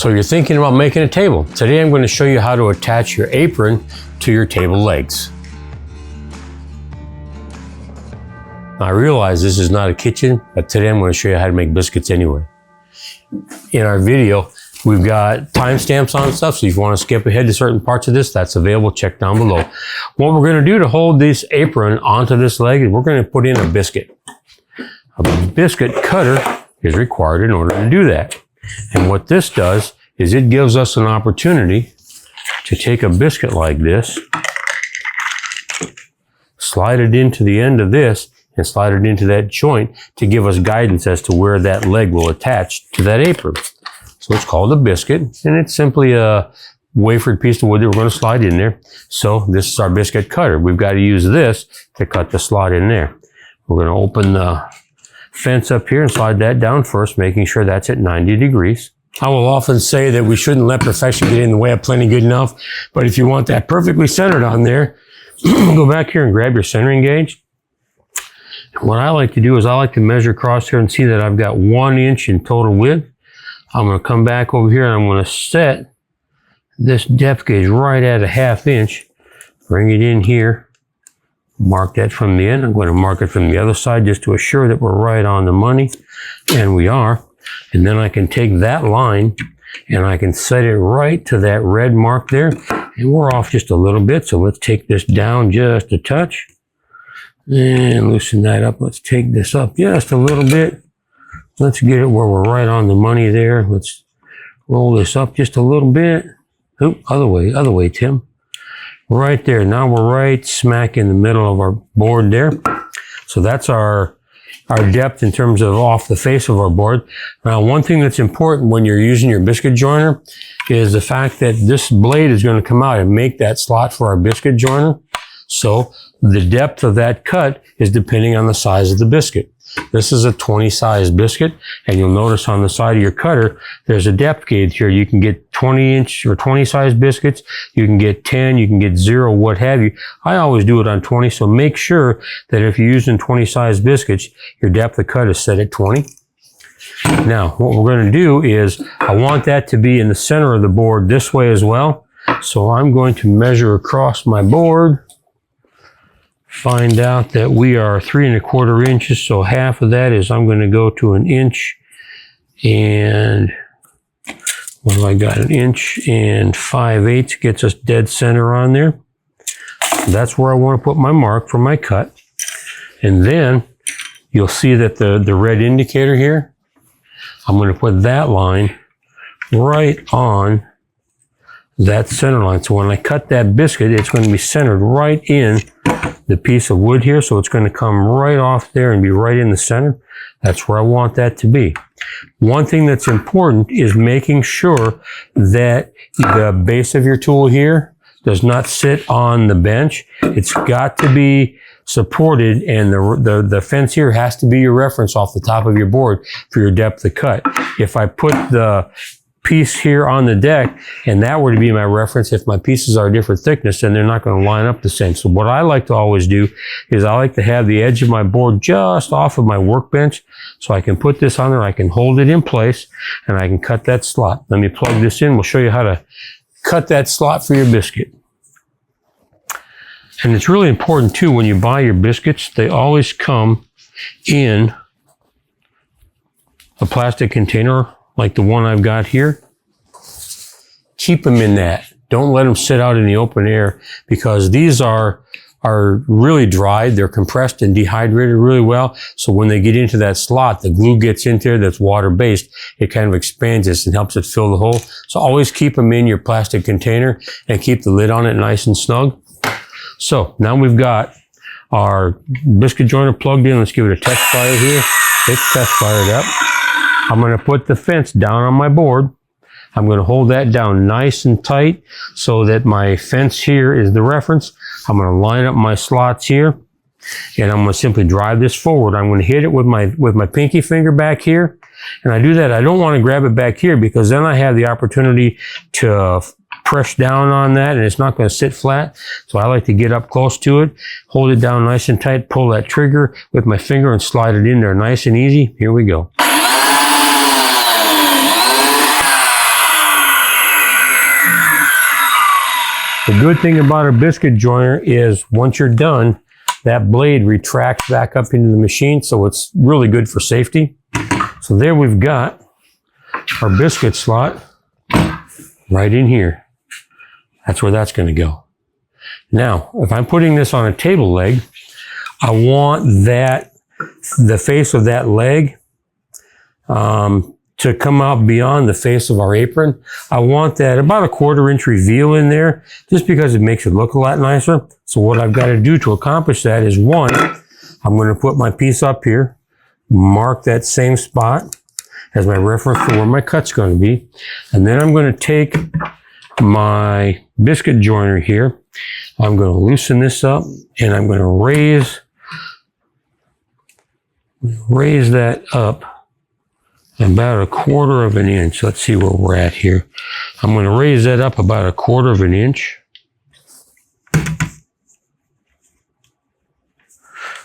So you're thinking about making a table. Today I'm going to show you how to attach your apron to your table legs. Now I realize this is not a kitchen, but today I'm going to show you how to make biscuits anyway. In our video, we've got timestamps on stuff, so if you want to skip ahead to certain parts of this, that's available. Check down below. What we're going to do to hold this apron onto this leg is we're going to put in a biscuit. A biscuit cutter is required in order to do that. And what this does is it gives us an opportunity to take a biscuit like this, slide it into the end of this, and slide it into that joint to give us guidance as to where that leg will attach to that apron. So it's called a biscuit, and it's simply a wafered piece of wood that we're going to slide in there. So this is our biscuit cutter. We've got to use this to cut the slot in there. We're going to open the fence up here and slide that down first, making sure that's at 90 degrees. I will often say that we shouldn't let perfection get in the way of plenty good enough, but if you want that perfectly centered on there, go back here and grab your centering gauge. What I like to do is I like to measure across here and see that I've got 1 inch in total width. I'm going to come back over here and I'm going to set this depth gauge right at a 1/2 inch. Bring it in here. Mark that from the end. I'm going to mark it from the other side just to assure that we're right on the money. And we are. And then I can take that line and I can set it right to that red mark there. And we're off just a little bit. So let's take this down just a touch. And loosen that up. Let's take this up just a little bit. Let's get it where we're right on the money there. Let's roll this up just a little bit. Oop, other way, Tim. Right there. Now we're right smack in the middle of our board there. So that's our depth in terms of off the face of our board. Now, one thing that's important when you're using your biscuit joiner is the fact that this blade is going to come out and make that slot for our biscuit joiner. So the depth of that cut is depending on the size of the biscuit. This is a 20 size biscuit, and you'll notice on the side of your cutter, there's a depth gauge here. You can get 20 inch or 20 size biscuits. You can get 10, you can get 0, what have you. I always do it on 20, so make sure that if you're using 20 size biscuits, your depth of cut is set at 20. Now, what we're going to do is, I want that to be in the center of the board this way as well. So I'm going to measure across my board. Find out that we are 3 1/4 inches, so half of that is I'm going to go to 1 inch and what do I got? 1 inch and 5/8 gets us dead center on there. That's where I want to put my mark for my cut. And then you'll see that the red indicator here, I'm going to put that line right on that center line. So when I cut that biscuit, it's going to be centered right in the piece of wood here. So it's going to come right off there and be right in the center. That's where I want that to be. One thing that's important is making sure that the base of your tool here does not sit on the bench. It's got to be supported, and the fence here has to be your reference off the top of your board for your depth of cut. If I put the piece here on the deck and that were to be my reference, if my pieces are a different thickness, then they're not going to line up the same. So what I like to always do is I like to have the edge of my board just off of my workbench, so I can put this on there, I can hold it in place, and I can cut that slot. Let me plug this in. We'll show you how to cut that slot for your biscuit. And it's really important too, when you buy your biscuits, they always come in a plastic container like the one I've got here. Keep them in that. Don't let them sit out in the open air, because these are really dried. They're compressed and dehydrated really well. So when they get into that slot, the glue gets into there that's water-based. It kind of expands this and helps it fill the hole. So always keep them in your plastic container and keep the lid on it nice and snug. So now we've got our biscuit joiner plugged in. Let's give it a test fire here. It's test fired up. I'm going to put the fence down on my board. I'm going to hold that down nice and tight so that my fence here is the reference. I'm going to line up my slots here, and I'm going to simply drive this forward. I'm going to hit it with my pinky finger back here. And I do that. I don't want to grab it back here, because then I have the opportunity to press down on that and it's not going to sit flat. So I like to get up close to it, hold it down nice and tight, pull that trigger with my finger and slide it in there nice and easy. Here we go. The good thing about a biscuit joiner is once you're done, that blade retracts back up into the machine, so it's really good for safety. So there we've got our biscuit slot right in here. That's where that's going to go. Now, if I'm putting this on a table leg, I want the face of that leg to come out beyond the face of our apron. I want that about a 1/4 inch reveal in there, just because it makes it look a lot nicer. So what I've got to do to accomplish that is, one, I'm going to put my piece up here, mark that same spot as my reference for where my cut's going to be. And then I'm going to take my biscuit joiner here. I'm going to loosen this up, and I'm going to raise that up about a 1/4 inch. Let's see where we're at here. I'm going to raise that up about a 1/4 inch.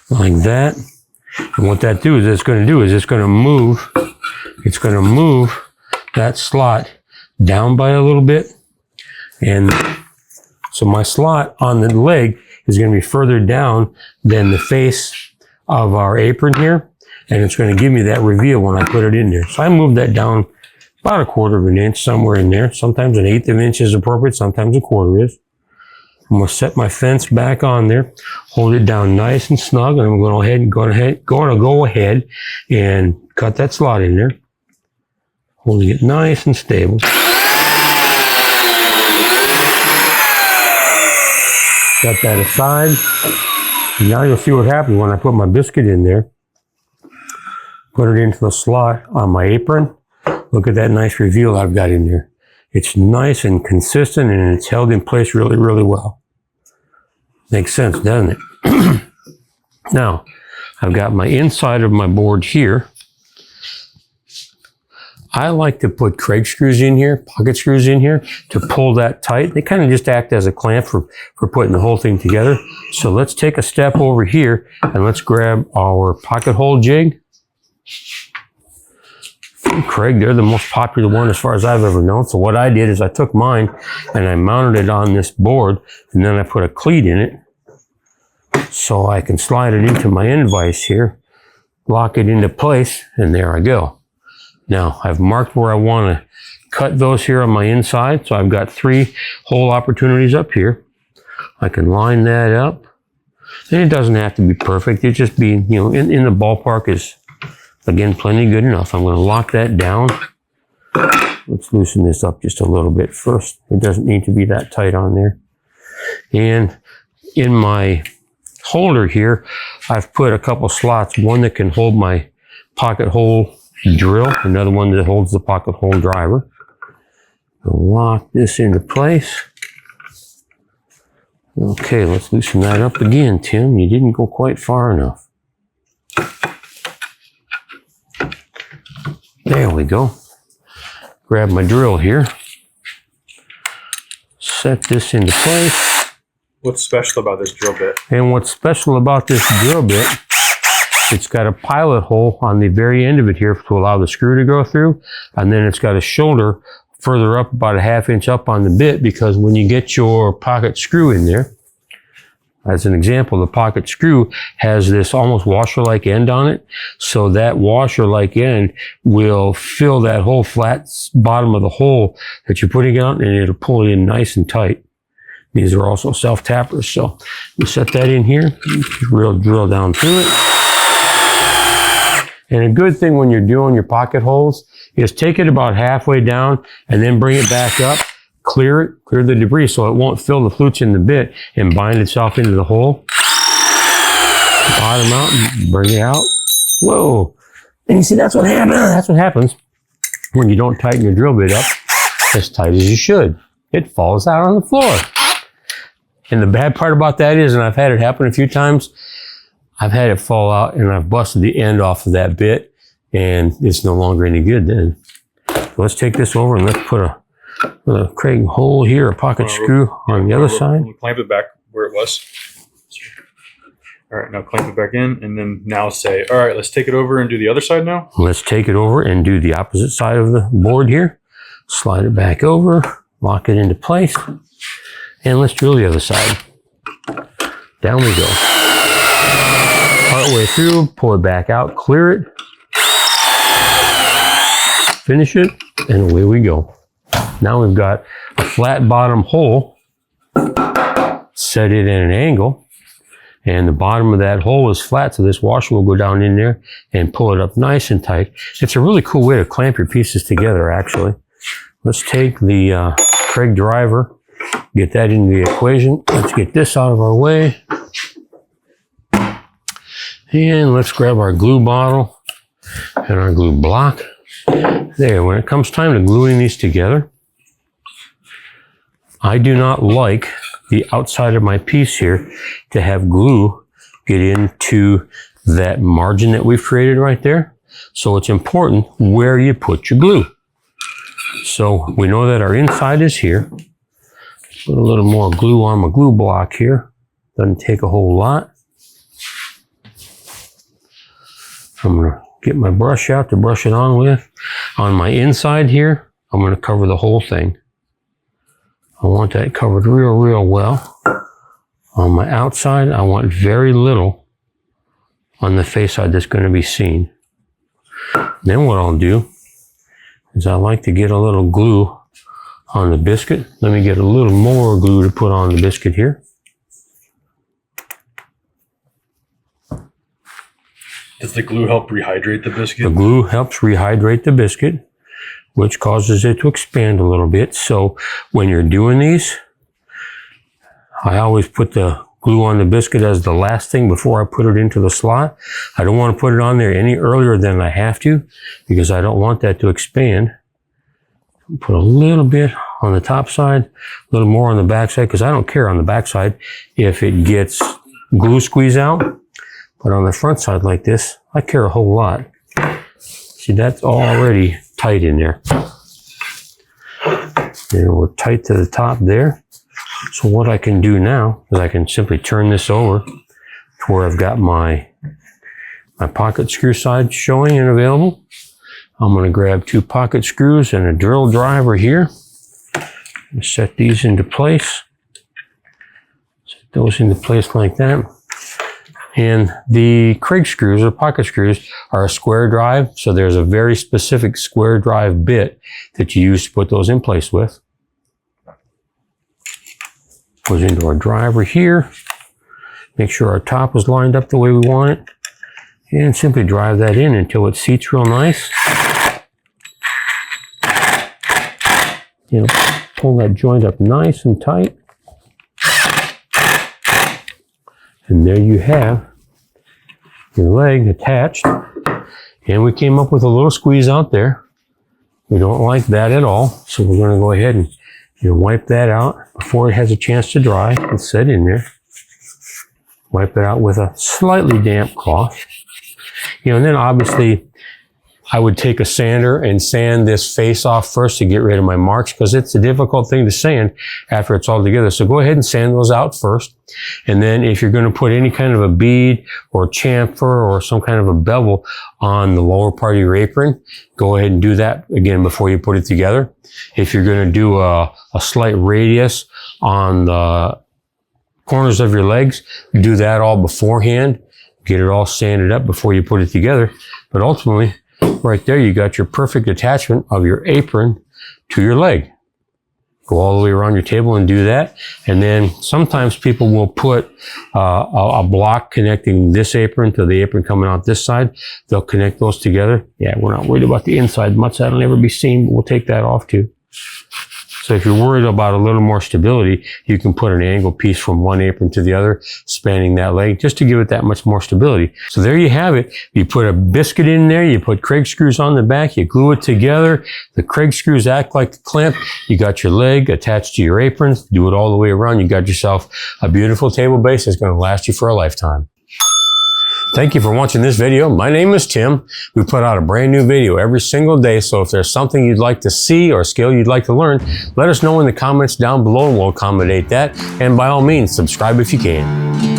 Like that. And what that do is it's going to move that slot down by a little bit. And so my slot on the leg is going to be further down than the face of our apron here. And it's going to give me that reveal when I put it in there. So I move that down about a 1/4 inch, somewhere in there. Sometimes 1/8 inch is appropriate. Sometimes a 1/4 is. I'm going to set my fence back on there, hold it down nice and snug, and I'm going to go ahead and cut that slot in there, holding it nice and stable. Set that aside. And now you'll see what happens when I put my biscuit in there. Put it into the slot on my apron. Look at that nice reveal I've got in there. It's nice and consistent, and it's held in place really, really well. Makes sense, doesn't it? Now, I've got my inside of my board here. I like to put Kreg screws in here, pocket screws in here, to pull that tight. They kind of just act as a clamp for putting the whole thing together. So let's take a step over here, and let's grab our pocket hole jig. Kreg, they're the most popular one as far as I've ever known. So what I did is I took mine and I mounted it on this board, and then I put a cleat in it so I can slide it into my end vise here, lock it into place, and there I go. Now I've marked where I want to cut those here on my inside. So I've got 3 hole opportunities up here. I can line that up, and it doesn't have to be perfect. It just be, you know, in the ballpark is, again, plenty good enough. I'm going to lock that down. Let's loosen this up just a little bit first. It doesn't need to be that tight on there. And in my holder here, I've put a couple slots. One that can hold my pocket hole drill. Another one that holds the pocket hole driver. I'll lock this into place. Okay, let's loosen that up again, Tim. You didn't go quite far enough. There we go. Grab my drill here. Set this into place. What's special about this drill bit? And what's special about this drill bit, it's got a pilot hole on the very end of it here to allow the screw to go through. And then it's got a shoulder further up, about a 1/2 inch up on the bit, because when you get your pocket screw in there, as an example, the pocket screw has this almost washer-like end on it. So that washer-like end will fill that whole flat bottom of the hole that you're putting out, and it'll pull it in nice and tight. These are also self-tappers. So you set that in here, drill down through it. And a good thing when you're doing your pocket holes is take it about halfway down and then bring it back up. Clear the debris so it won't fill the flutes in the bit and bind itself into the hole. Bottom out and bring it out. Whoa. And you see, that's what happens. That's what happens when you don't tighten your drill bit up as tight as you should. It falls out on the floor. And the bad part about that is, and I've had it happen a few times, I've had it fall out and I've busted the end off of that bit, and it's no longer any good then. So let's take this over and let's put a Kreg hole here, a pocket screw on the other side. Clamp it back where it was. All right, now clamp it back in, and then now say, all right, let's take it over and do the other side now. Let's take it over and do the opposite side of the board here. Slide it back over, lock it into place. And let's drill the other side. Down we go. Part way through, pull it back out, clear it, finish it, and away we go. Now we've got a flat bottom hole, set it at an angle, and the bottom of that hole is flat, so this washer will go down in there and pull it up nice and tight. It's a really cool way to clamp your pieces together, actually. Let's take the Kreg driver, get that into the equation. Let's get this out of our way. And let's grab our glue bottle and our glue block. There, when it comes time to gluing these together, I do not like the outside of my piece here to have glue get into that margin that we've created right there. So it's important where you put your glue. So we know that our inside is here. Put a little more glue on my glue block here. Doesn't take a whole lot. I'm going to get my brush out to brush it on with. On my inside here, I'm going to cover the whole thing. I want that covered real well. On my outside, I want very little on the face side that's going to be seen. Then what I'll do is I like to get a little glue on the biscuit. Let me get a little more glue to put on the biscuit here. Does the glue help rehydrate the biscuit? The glue helps rehydrate the biscuit, which causes it to expand a little bit. So when you're doing these, I always put the glue on the biscuit as the last thing before I put it into the slot. I don't want to put it on there any earlier than I have to because I don't want that to expand. Put a little bit on the top side, a little more on the back side because I don't care on the back side if it gets glue squeeze out. But on the front side like this, I care a whole lot. See, that's already tight in there. And we're tight to the top there. So what I can do now is I can simply turn this over to where I've got my pocket screw side showing and available. I'm going to grab 2 pocket screws and a drill driver here. Set these into place. Set those into place like that. And the Kreg screws or pocket screws are a square drive. So there's a very specific square drive bit that you use to put those in place with. Goes into our driver here. Make sure our top is lined up the way we want it. And simply drive that in until it seats real nice. You know, pull that joint up nice and tight. And there you have your leg attached. And we came up with a little squeeze out there. We don't like that at all. So we're going to go ahead and wipe that out before it has a chance to dry and set in there. Wipe it out with a slightly damp cloth. And then obviously I would take a sander and sand this face off first to get rid of my marks because it's a difficult thing to sand after it's all together. So go ahead and sand those out first. And then if you're going to put any kind of a bead or chamfer or some kind of a bevel on the lower part of your apron, go ahead and do that again before you put it together. If you're going to do a slight radius on the corners of your legs, do that all beforehand. Get it all sanded up before you put it together. But ultimately, right there, you got your perfect attachment of your apron to your leg. Go all the way around your table and do that. And then sometimes people will put a block connecting this apron to the apron coming out this side. They'll connect those together. Yeah, we're not worried about the inside much. That'll never be seen, but we'll take that off too. So if you're worried about a little more stability, you can put an angle piece from one apron to the other, spanning that leg, just to give it that much more stability. So there you have it. You put a biscuit in there, you put Kreg screws on the back, you glue it together. The Kreg screws act like a clamp. You got your leg attached to your apron. Do it all the way around. You got yourself a beautiful table base that's going to last you for a lifetime. Thank you for watching this video. My name is Tim. We put out a brand new video every single day. So if there's something you'd like to see or a skill you'd like to learn, let us know in the comments down below and we'll accommodate that. And by all means, subscribe if you can.